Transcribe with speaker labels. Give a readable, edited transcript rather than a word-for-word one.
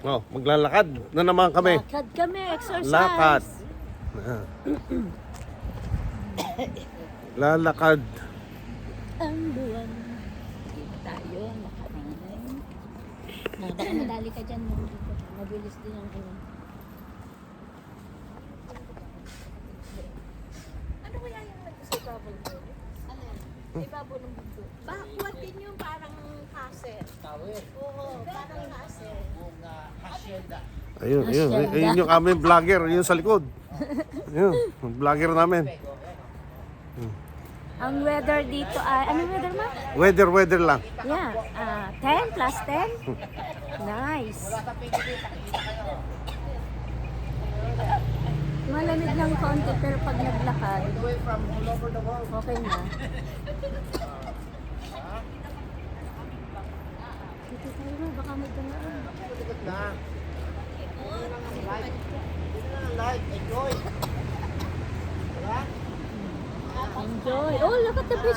Speaker 1: Oh, maglalakad na naman kami.
Speaker 2: Lakad kami, exercise.
Speaker 1: Lakad. Lalakad.
Speaker 2: Ang buwan. Dito tayo, nakatingin. Baka madali ka dyan. Mabilis din ang ano.
Speaker 3: Ano kaya yung sa ibabaw mo? Ano yan? Sa ibabaw ng bundok. Bakwat din yung parang castle.
Speaker 4: Tower.
Speaker 3: Oo, parang castle.
Speaker 4: Kung hacienda.
Speaker 1: Ayun, ayun. Ayun yung aming vlogger. Yun sa likod. Ayun, yung vlogger namin.
Speaker 2: Ang weather dito ay, anong weather ma?
Speaker 1: Weather lang.
Speaker 2: Yeah, 10 plus 10. Nice. Malamig ng konti pero pag naglakad,
Speaker 4: Away from all over the world.
Speaker 2: okay na. Dito tayo na, baka may ganaan.
Speaker 4: Likod na. Hindi na lang ang light. Hindi na lang ang light. Enjoy. Diba?
Speaker 2: Enjoy. Oh, look at the beach.